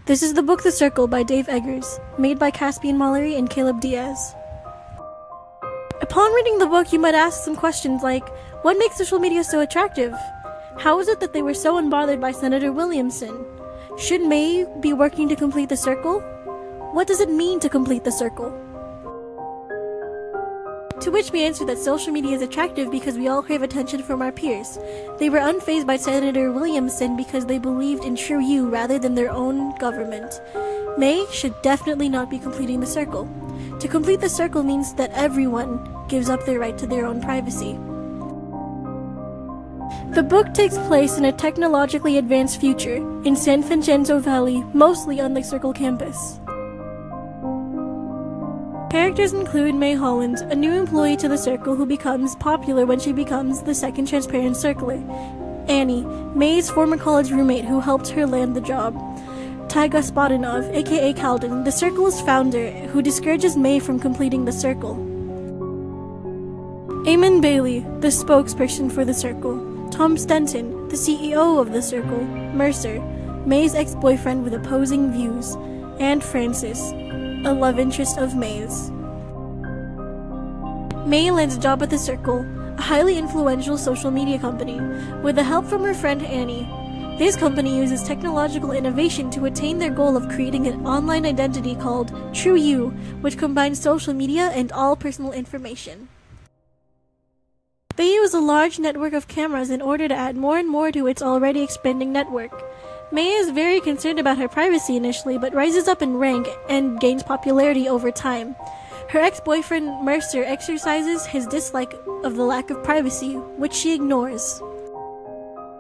This is the book The Circle by Dave Eggers, made by Caspian Mallory and Caleb Diaz. Upon reading the book, you might ask some questions like, what makes social media so attractive? How is it that they were so unbothered by Senator Williamson? Should May be working to complete the circle? What does it mean to complete the circle? To which we answer that social media is attractive because we all crave attention from our peers. They were unfazed by Senator Williamson because they believed in true you rather than their own government. May should definitely not be completing the circle. To complete the circle means that everyone gives up their right to their own privacy. The book takes place in a technologically advanced future in San Vincenzo Valley, mostly on the Circle campus. Characters include May Holland, a new employee to the Circle who becomes popular when she becomes the second transparent circler. Annie, May's former college roommate who helped her land the job. Tyga Spotanov, aka Calden, the Circle's founder, who discourages May from completing the Circle. Eamon Bailey, the spokesperson for the Circle. Tom Stenton, the CEO of the Circle. Mercer, May's ex-boyfriend with opposing views. And Francis, a love interest of May's. May lands a job at the Circle, a highly influential social media company, with the help from her friend Annie. This company uses technological innovation to attain their goal of creating an online identity called True You, which combines social media and all personal information. They use a large network of cameras in order to add more and more to its already expanding network. May is very concerned about her privacy initially, but rises up in rank and gains popularity over time. Her ex-boyfriend Mercer exercises his dislike of the lack of privacy, which she ignores.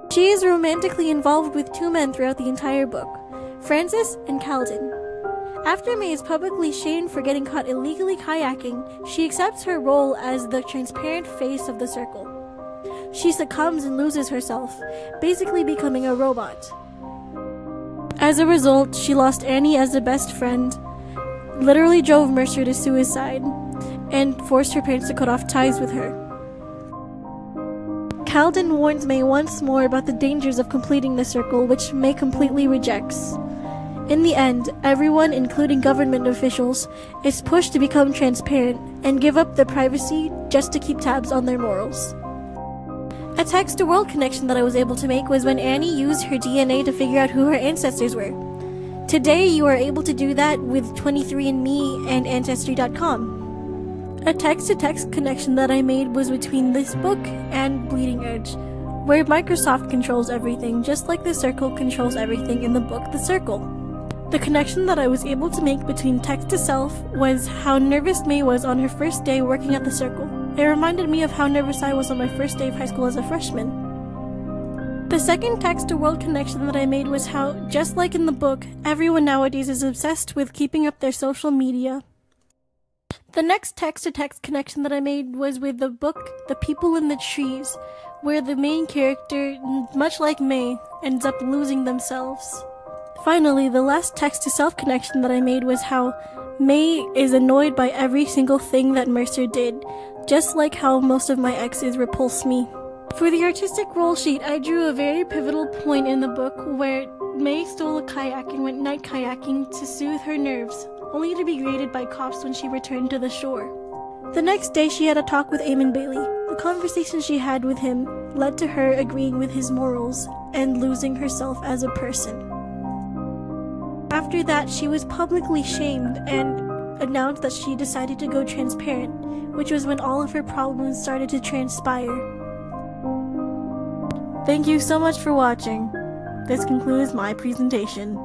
She is romantically involved with two men throughout the entire book, Francis and Calden. After May is publicly shamed for getting caught illegally kayaking, she accepts her role as the transparent face of the Circle. She succumbs and loses herself, basically becoming a robot. As a result, she lost Annie as a best friend, literally drove Mercer to suicide, and forced her parents to cut off ties with her. Calden warns May once more about the dangers of completing the Circle, which May completely rejects. In the end, everyone, including government officials, is pushed to become transparent and give up their privacy just to keep tabs on their morals. A text-to-world connection that I was able to make was when Annie used her DNA to figure out who her ancestors were. Today, you are able to do that with 23andMe and Ancestry.com. A text-to-text connection that I made was between this book and Bleeding Edge, where Microsoft controls everything, just like the Circle controls everything in the book The Circle. The connection that I was able to make between text to self was how nervous May was on her first day working at the Circle. It reminded me of how nervous I was on my first day of high school as a freshman. The second text-to-world connection that I made was how, just like in the book, everyone nowadays is obsessed with keeping up their social media. The next text-to-text connection that I made was with the book The People in the Trees, where the main character, much like May, ends up losing themselves. Finally, the last text-to-self connection that I made was how May is annoyed by every single thing that Mercer did, just like how most of my exes repulse me. For the artistic role sheet, I drew a very pivotal point in the book where May stole a kayak and went night kayaking to soothe her nerves, only to be greeted by cops when she returned to the shore. The next day, she had a talk with Eamon Bailey. The conversation she had with him led to her agreeing with his morals and losing herself as a person. After that, she was publicly shamed and announced that she decided to go transparent, which was when all of her problems started to transpire. Thank you so much for watching. This concludes my presentation.